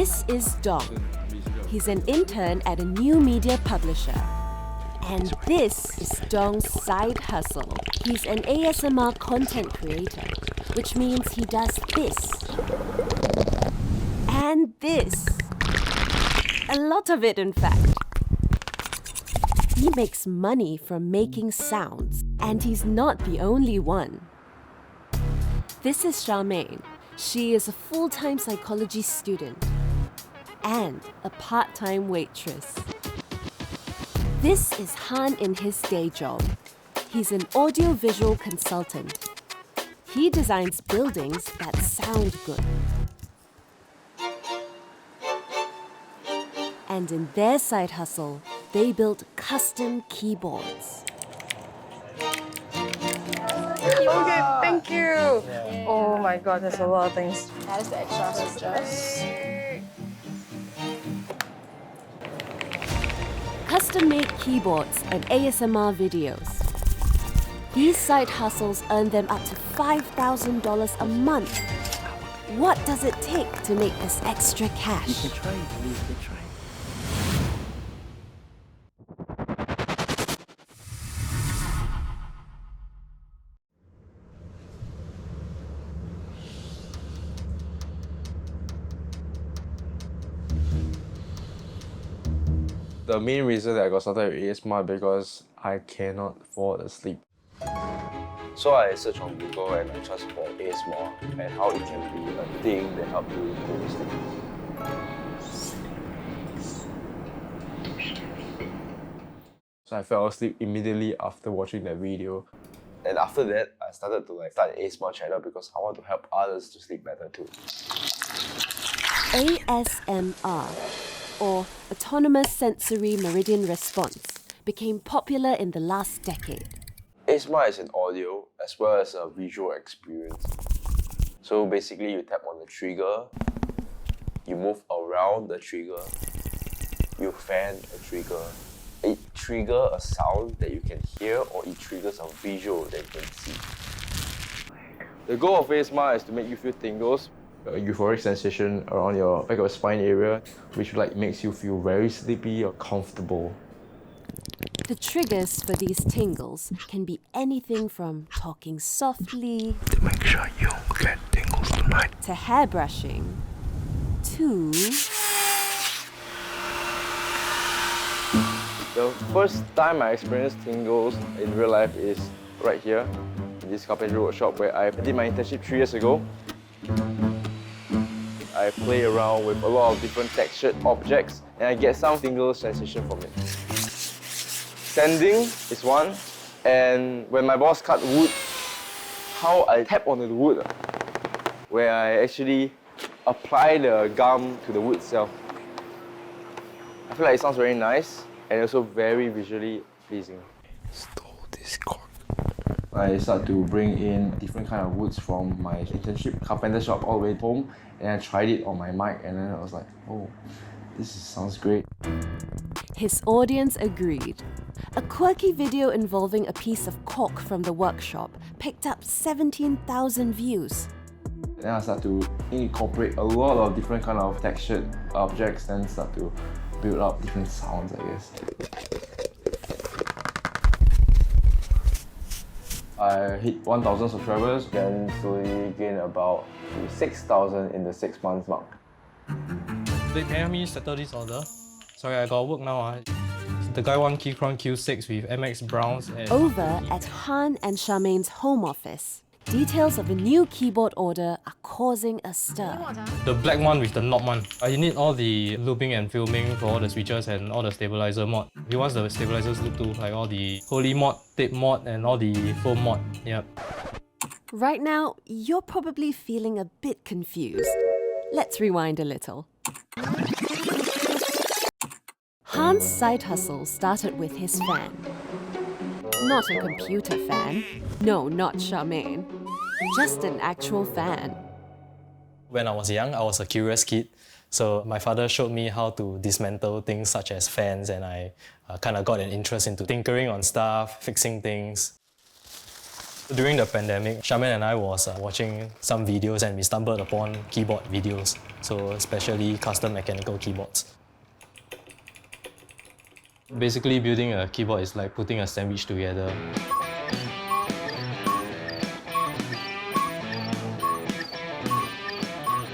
This is Dong. He's an intern at a new media publisher. And this is Dong's side hustle. He's an ASMR content creator, which means he does this. And this. A lot of it, in fact. He makes money from making sounds, and he's not the only one. This is Charmaine. She is a full-time psychology student and a part-time waitress. This is Han in his day job. He's an audio-visual consultant. He designs buildings that sound good. And in their side hustle, they built custom keyboards. Okay, thank you. Oh my god, there's a lot of things. That is the extra switches. Custom-made keyboards and ASMR videos. These side hustles earn them up to $5,000 a month. What does it take to make this extra cash? You can try, you can try. The main reason that I got started with ASMR because I cannot fall asleep. So I searched on Google and I just for ASMR and how it can be a thing that helps you go to sleep. So I fell asleep immediately after watching that video. And after that, I started to start an ASMR channel because I want to help others to sleep better too. ASMR, or Autonomous Sensory Meridian Response, became popular in the last decade. ASMR is an audio as well as a visual experience. So basically you tap on the trigger, you move around the trigger, you fan a trigger. It triggers a sound that you can hear or it triggers a visual that you can see. The goal of ASMR is to make you feel tingles, a euphoric sensation around your back of the spine area, which makes you feel very sleepy or comfortable. The triggers for these tingles can be anything from talking softly To make sure you get tingles tonight. to hair brushing to The first time I experienced tingles in real life is right here, in this carpentry workshop where I did my internship 3 years ago. I play around with a lot of different textured objects and I get some tingle sensation from it. Sanding is one, and when my boss cut wood, how I tap onto the wood, where I actually apply the gum to the wood itself. I feel like it sounds very nice and also very visually pleasing. Stole this cork. I start to bring in different kind of woods from my internship carpenter shop all the way home, and I tried it on my mic and then I was like, oh, sounds great. his audience agreed. A quirky video involving a piece of cork from the workshop picked up 17,000 views. Then I start to incorporate a lot of different kind of textured objects and start to build up different sounds, I guess. I hit 1,000 subscribers, then slowly gain about 6,000 in the 6 months mark. They can help me settle this order. Sorry, I got work now. The guy want Keychron Q6 with MX Browns and... Over at Han and Charmaine's home office, details of a new keyboard order are causing a stir. The black one with the knob one. You need all the looping and filming for all the switches and all the stabilizer mod. He wants the stabilizers loop too, like all the Holy mod, tape mod and all the foam mod. Yep. Right now, you're probably feeling a bit confused. Let's rewind a little. Han's side hustle started with his fan. Not a computer fan. No, not Charmaine. Just an actual fan. When I was young, I was a curious kid. So my father showed me how to dismantle things such as fans, and I kind of got an interest into tinkering on stuff, fixing things. During the pandemic, Charmaine and I was watching some videos and we stumbled upon keyboard videos, so especially custom mechanical keyboards. Basically, building a keyboard is like putting a sandwich together.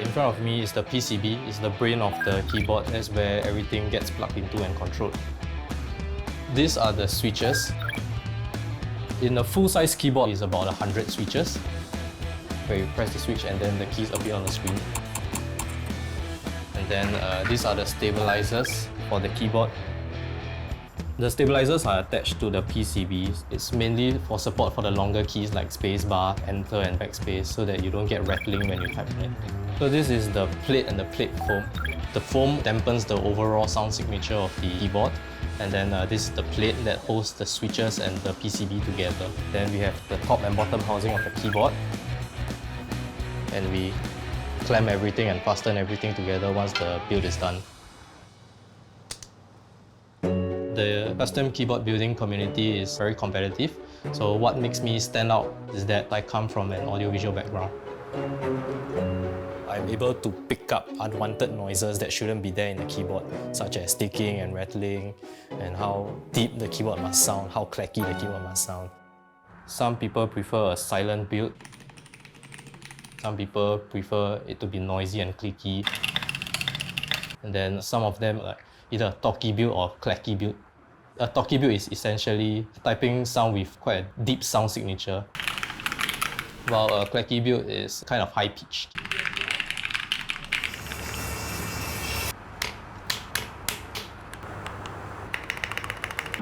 In front of me is the PCB, it's the brain of the keyboard. That's where everything gets plugged into and controlled. These are the switches. In a full-size keyboard is about 100 switches, where you press the switch and then the keys appear on the screen. And then these are the stabilizers for the keyboard. The stabilizers are attached to the PCBs. It's mainly for support for the longer keys like spacebar, enter and backspace, so that you don't get rattling when you type in it. So this is the plate and the plate foam. The foam dampens the overall sound signature of the keyboard. And then this is the plate that holds the switches and the PCB together. Then we have the top and bottom housing of the keyboard. And we clamp everything and fasten everything together once the build is done. The custom keyboard building community is very competitive. So what makes me stand out is that I come from an audiovisual background. I'm able to pick up unwanted noises that shouldn't be there in the keyboard, such as ticking and rattling, and how deep the keyboard must sound, how clacky the keyboard must sound. Some people prefer a silent build. Some people prefer it to be noisy and clicky. And then some of them like either a talky build or clacky build. A talky build is essentially typing sound with quite a deep sound signature, while a clacky build is kind of high-pitched.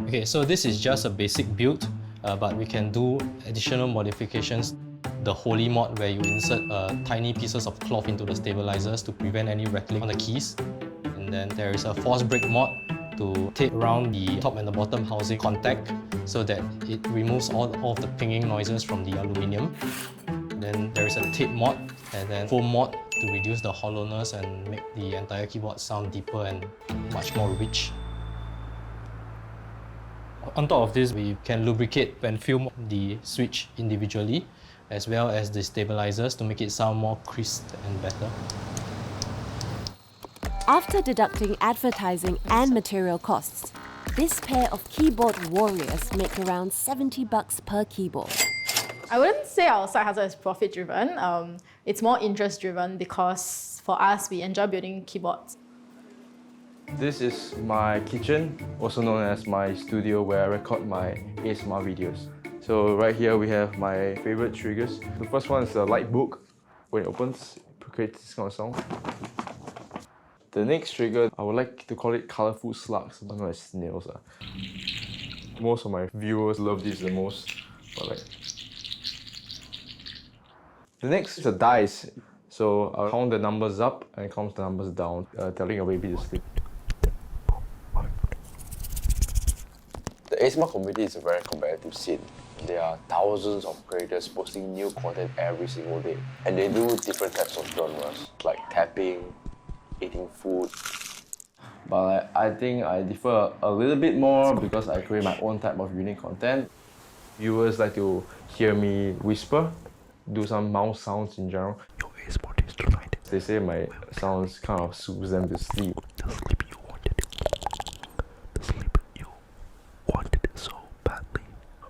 Okay, so this is just a basic build, but we can do additional modifications. The Holy mod, where you insert tiny pieces of cloth into the stabilizers to prevent any rattling on the keys. And then there is a force break mod to tape around the top and the bottom housing contact so that it removes all of the pinging noises from the aluminium. Then there is a tape mod and then foam mod to reduce the hollowness and make the entire keyboard sound deeper and much more rich. On top of this, we can lubricate and film the switch individually, as well as the stabilizers to make it sound more crisp and better. After deducting advertising and material costs, this pair of keyboard warriors make around $70 per keyboard. I wouldn't say our side hustle is profit-driven. It's more interest-driven because for us, we enjoy building keyboards. This is my kitchen, also known as my studio where I record my ASMR videos. So right here we have my favorite triggers. The first one is the light book. When it opens, it creates this kind of sound. The next trigger, I would like to call it colorful slugs, I don't know, as snails. Most of my viewers love this the most. But the next is the dice. So I'll count the numbers up and count the numbers down, telling your baby to sleep. The ASMR community is a very competitive scene. There are thousands of creators posting new content every single day. And they do different types of genres, like tapping, eating food. But I think I differ a little bit more because I create my own type of unique content. Viewers like to hear me whisper, do some mouth sounds in general. Your ASMR is tonight. They say my sounds kind of soothes them to sleep. The sleep you wanted. The sleep you wanted so badly,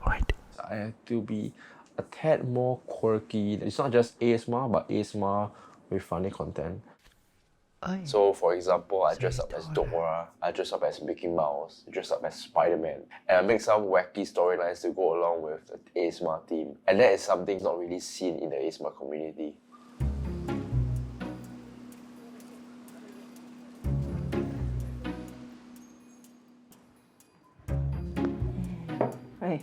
right? I have to be a tad more quirky. It's not just ASMR, but ASMR with funny content. So for example, I dress up as Dora, I dress up as Mickey Mouse, I dress up as Spider-Man, and I make some wacky storylines to go along with the ASMR theme. And that is something not really seen in the ASMR community. Hey.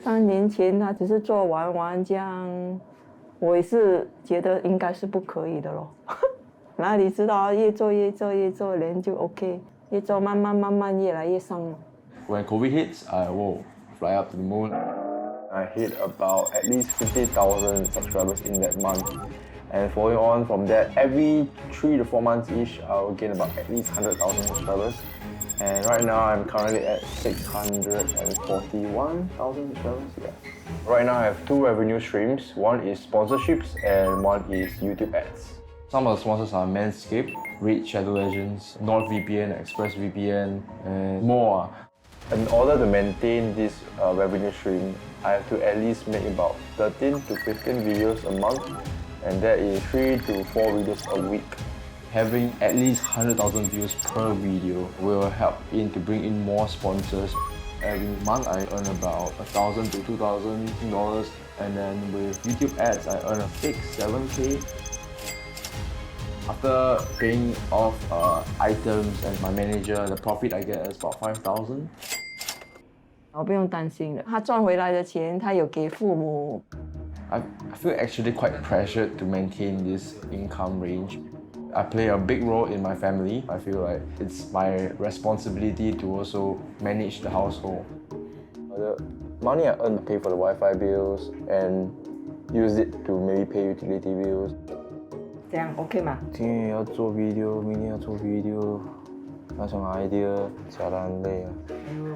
3年前他只是做玩玩这样，我也是觉得应该是不可以的咯。哪里知道越做人就 OK， 越做慢慢越来越上。When COVID hits, I will fly up to the moon. I hit about at least 50,000 subscribers in that month. And following on from that, every 3 to 4 months each, I will gain about at least 100,000 subscribers. And right now I'm currently at $641,000. Yeah. Right now I have two revenue streams. One is sponsorships and one is YouTube ads. Some of the sponsors are Manscaped, Raid Shadow Legends, NordVPN, ExpressVPN, and more. In order to maintain this revenue stream, I have to at least make about 13 to 15 videos a month, and that is 3 to 4 videos a week. Having at least 100,000 views per video will help to bring in more sponsors. Every month I earn about $1,000 to $2,000, and then with YouTube ads I earn a fixed 7K. After paying off items and my manager, the profit I get is about 5,000. 我不用担心的，他赚回来的钱，他有给父母。I feel actually quite pressured to maintain this income range. I play a big role in my family. I feel like it's my responsibility to also manage the household. The money I earn to pay for the Wi-Fi bills and use it to maybe pay utility bills. 这样 OK 吗？今天要做 video， 明天要做 video， 要想 idea， 加得很累啊。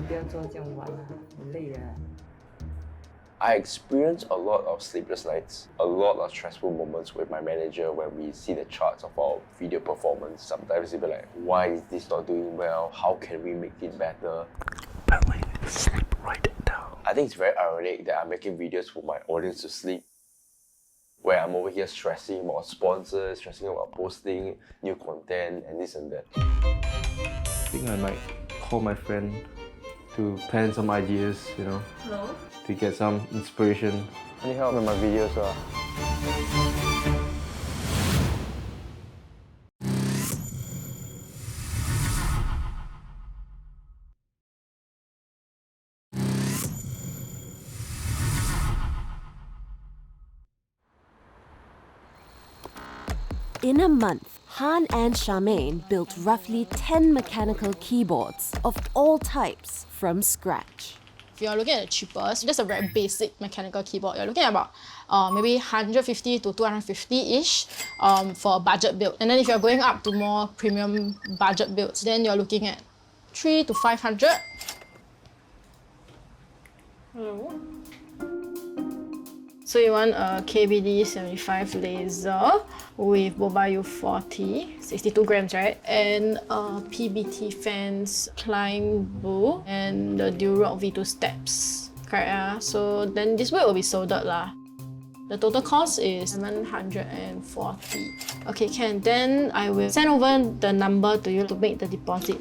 不要做这样玩啊，很累的。I experience a lot of sleepless nights, a lot of stressful moments with my manager when we see the charts of our video performance. Sometimes they'll be like, why is this not doing well? How can we make it better? Bentley, sleep right now. I think it's very ironic that I'm making videos for my audience to sleep, where I'm over here stressing about sponsors, stressing about posting new content and this and that. I think I might call my friend to plan some ideas, you know. Hello? To get some inspiration. I need help with my videos. In a month, Han and Charmaine built roughly 10 mechanical keyboards of all types from scratch. If you're looking at the cheapest, just a very basic mechanical keyboard, you're looking at about maybe 150 to 250-ish for a budget build. And then if you're going up to more premium budget builds, then you're looking at 300 to 500. Hello? So you want a KBD 75 laser with Boba U40, 62 grams, right? And PBT fans, Climb Blue, and the Durock V2 steps. Correct, yeah? So then this way will be soldered lah. The total cost is 740. Okay, can. Then I will send over the number to you to make the deposit.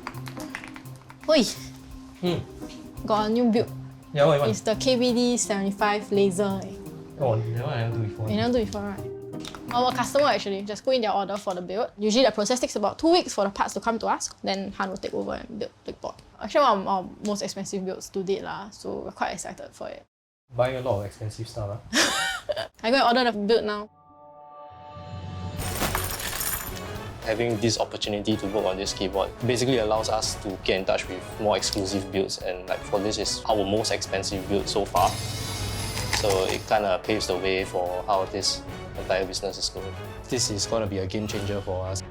Oi! Got a new build. Yeah, what? It's the KBD 75 laser. Oh, that one I never do before. You never do before, right? Our customer actually just put in their order for the build. Usually the process takes about 2 weeks for the parts to come to us. Then Han will take over and build the board. Actually one of our most expensive builds to date lah, so we're quite excited for it. Buying a lot of expensive stuff. I'm going to order the build now. Having this opportunity to work on this keyboard basically allows us to get in touch with more exclusive builds, and like for this is our most expensive build so far. So it kind of paves the way for how this entire business is going. This is going to be a game changer for us.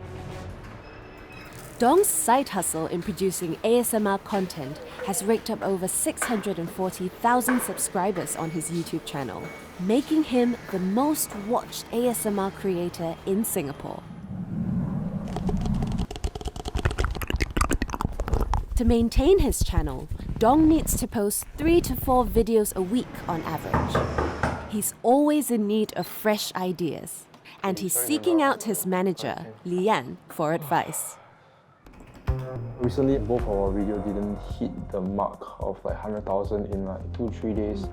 Dong's side hustle in producing ASMR content has raked up over 640,000 subscribers on his YouTube channel, making him the most watched ASMR creator in Singapore. To maintain his channel, Dong needs to post 3 to 4 videos a week on average. He's always in need of fresh ideas, and he's seeking out his manager, Lian, for advice. Recently, both of our videos didn't hit the mark of like 100,000 in like 2-3 days.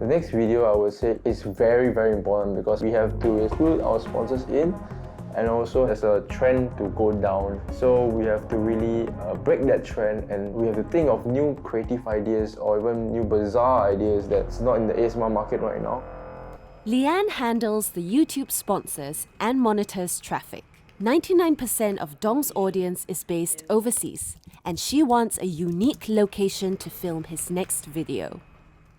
The next video, I would say, is very, very important because we have to include our sponsors in, and also there's a trend to go down. So we have to really break that trend, and we have to think of new creative ideas or even new bizarre ideas that's not in the ASMR market right now. Lian handles the YouTube sponsors and monitors traffic. 99% of Dong's audience is based overseas, and she wants a unique location to film his next video.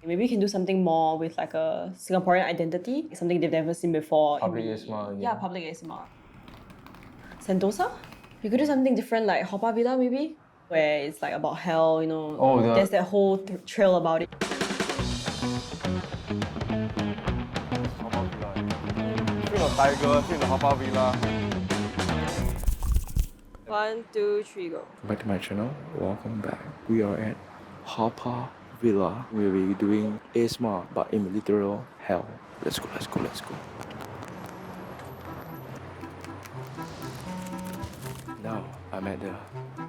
Maybe we can do something more with like a Singaporean identity, something they've never seen before. Public ASMR. Yeah, public ASMR. Sentosa? We could do something different like Haw Par Villa maybe? where it's like about hell, you know. Oh, there's that whole trail about it. Feel the tiger, feel the Haw Villa. 1, 2, 3, go. Back to my channel, welcome back. We are at Haw Villa. We'll be doing ASMR, but in literal hell. Let's go, let's go, let's go. Now, I'm at the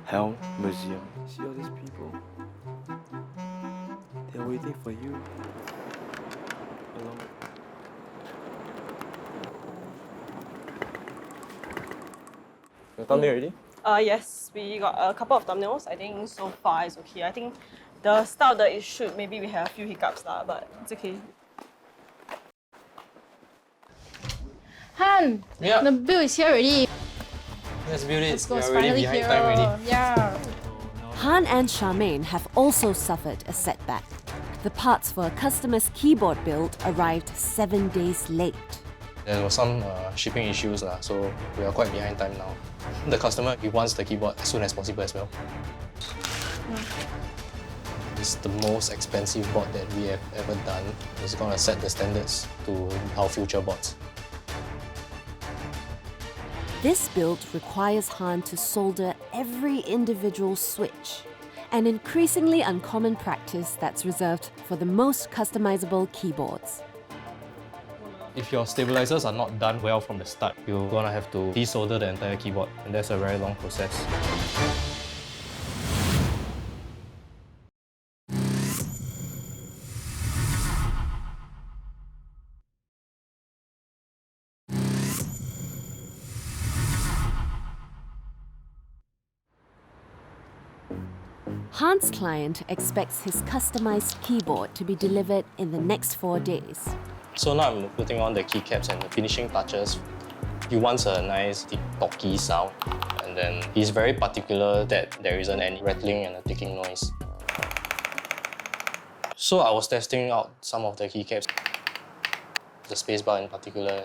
Hell Museum. See all these people? They're waiting for you. Hello. Your thumbnail already? Yes, we got a couple of thumbnails. I think so far it's okay. I think the start that it should, maybe we have a few hiccups lah, but it's okay. Han, Yeah. the bill is here already. Let's build it. Let's go, We it's are already finally behind here. time already. Yeah. Han and Charmaine have also suffered a setback. The parts for a customer's keyboard build arrived 7 days late. There were some shipping issues, so we are quite behind time now. The customer, he wants the keyboard as soon as possible as well. It's the most expensive board that we have ever done. It's going to set the standards to our future boards. This build requires Han to solder every individual switch, an increasingly uncommon practice that's reserved for the most customizable keyboards. If your stabilizers are not done well from the start, you're going to have to desolder the entire keyboard, and that's a very long process. Han's client expects his customized keyboard to be delivered in the next 4 days. So now I'm putting on the keycaps and the finishing touches. He wants a nice, deep, talky sound. And then he's very particular that there isn't any rattling and a ticking noise. So I was testing out some of the keycaps. The spacebar in particular,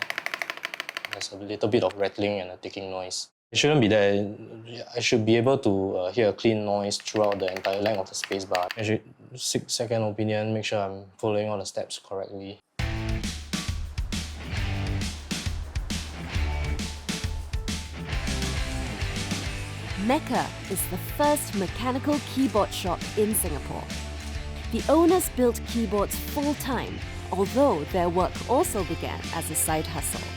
there's a little bit of rattling and a ticking noise. It shouldn't be there. I should be able to hear a clean noise throughout the entire length of the spacebar. I should seek second opinion, make sure I'm following all the steps correctly. Mecca is the first mechanical keyboard shop in Singapore. The owners built keyboards full-time, although their work also began as a side hustle.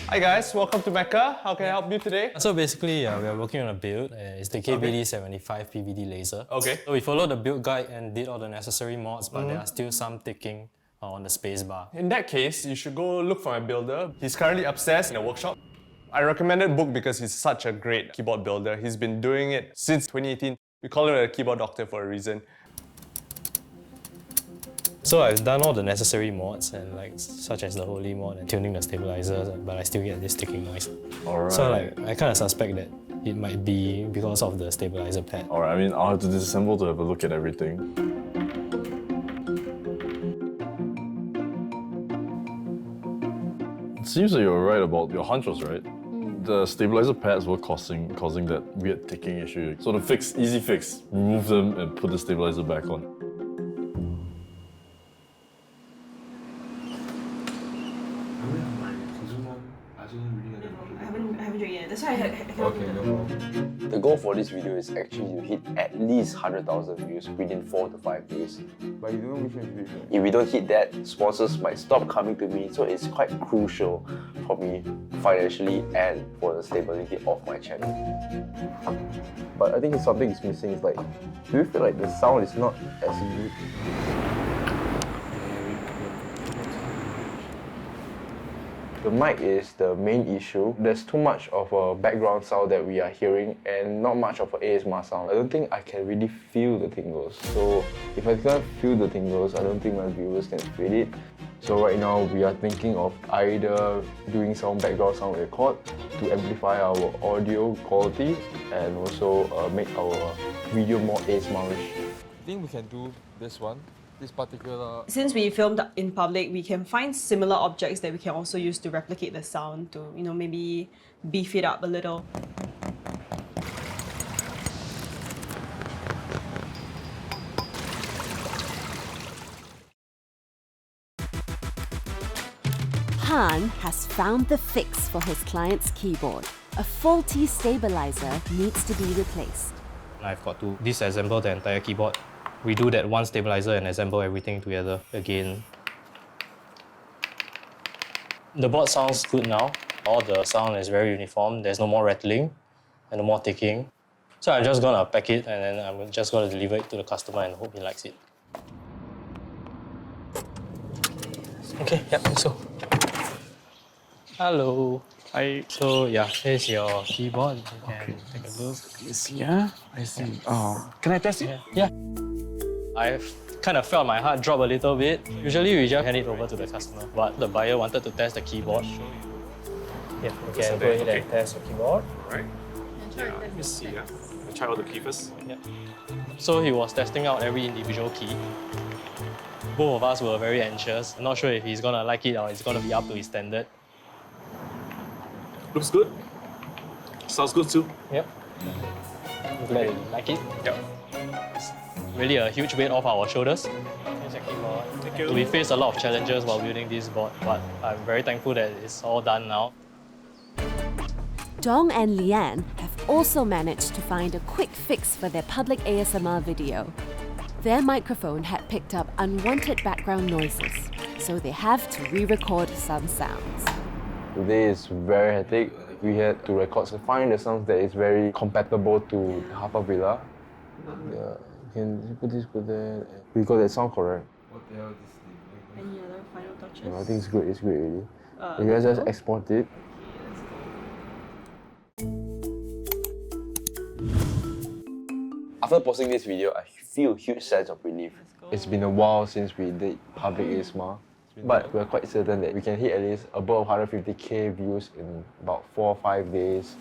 Hi guys, welcome to Mecca. How can I help you today? So basically, we are working on a build. It's the KBD75 PVD laser. Okay. So we followed the build guide and did all the necessary mods, but there are still some ticking on the spacebar. In that case, you should go look for my builder. He's currently upstairs in a workshop. I recommended Book because he's such a great keyboard builder. He's been doing it since 2018. We call him a keyboard doctor for a reason. So I've done all the necessary mods, and such as the Holy mod and tuning the stabilizers, but I still get this ticking noise. Alright. So I kind of suspect that it might be because of the stabilizer pad. Alright, I mean, I'll have to disassemble to have a look at everything. It seems that you were right about your hunch was right. The stabilizer pads were causing that weird ticking issue. So the fix, easy fix, remove them and put the stabilizer back on. I haven't drank yet. That's why I can't. Okay, no problem. The goal for this video is actually to hit at least 100,000 views within 4 to 5 days. But you don't know which one is which one. If we don't hit that, sponsors might stop coming to me, so it's quite crucial for me financially and for the stability of my channel. But I think something is missing. It's like, do you feel like the sound is not as good? The mic is the main issue. There's too much of a background sound that we are hearing and not much of an ASMR sound. I don't think I can really feel the tingles. So if I can't feel the tingles, I don't think my viewers can feel it. So right now we are thinking of either doing some background sound record to amplify our audio quality and also make our video more ASMR-ish. I think we can do this one. This particular... Since we filmed in public, we can find similar objects that we can also use to replicate the sound to, maybe beef it up a little. Han has found the fix for his client's keyboard. A faulty stabilizer needs to be replaced. I've got to disassemble the entire keyboard, redo that one stabilizer and assemble everything together again. The board sounds good now. All the sound is very uniform. There's no more rattling and no more ticking. So I'm just gonna pack it and then I'm just gonna deliver it to the customer and hope he likes it. Okay, yeah, so. Hello. Hi. So yeah, here's your keyboard. You can take a look. Yes, yeah, I see. Oh, can I test it? Yeah. I've kind of felt my heart drop a little bit. Usually we just hand it over to the customer, but the buyer wanted to test the keyboard. Yeah, you can go ahead and test the keyboard. Alright. Yeah, let me see. Yeah. I'll try all the key first. Yeah. So he was testing out every individual key. Both of us were very anxious. Not sure if he's gonna like it or it's gonna be up to his standard. Looks good. Sounds good too. Yep. I'm glad you like it. Yep. It's really a huge weight off our shoulders. Here's your keyboard. Thank you. We faced a lot of challenges while building this board, but I'm very thankful that it's all done now. Dong and Leanne have also managed to find a quick fix for their public ASMR video. Their microphone had picked up unwanted background noises, so they have to re-record some sounds. Today is very hectic. We had to record, so find the sounds that is very compatible to Hafa Villa. Yeah, you can put this, put that. We got that sound correct. Any other final touches? No, I think it's great already. You guys just export it. After posting this video, I feel a huge sense of relief. It's been a while since we did public ASMR, but we're quite certain that we can hit at least above 150k views in about 4 or 5 days.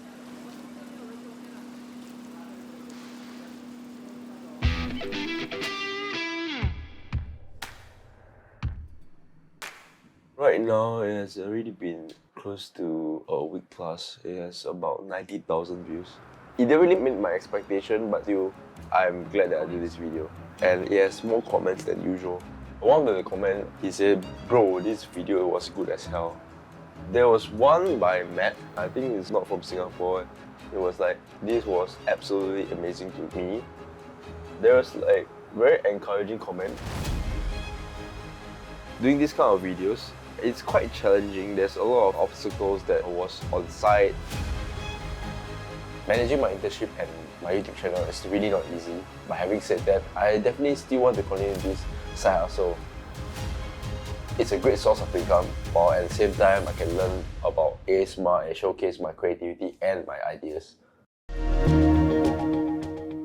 Right now, it has already been close to a week plus. It has about 90,000 views. It didn't really meet my expectation, but still, I'm glad that I did this video. And it has more comments than usual. One of the comments, he said, "Bro, this video was good as hell." There was one by Matt, I think it's not from Singapore. It was like, "This was absolutely amazing to me." There was like very encouraging comment. Doing this kind of videos, it's quite challenging. There's a lot of obstacles that was on site. Managing my internship and my YouTube channel is really not easy. But having said that, I definitely still want to continue this side hustle. It's a great source of income, while at the same time I can learn about ASMR and showcase my creativity and my ideas.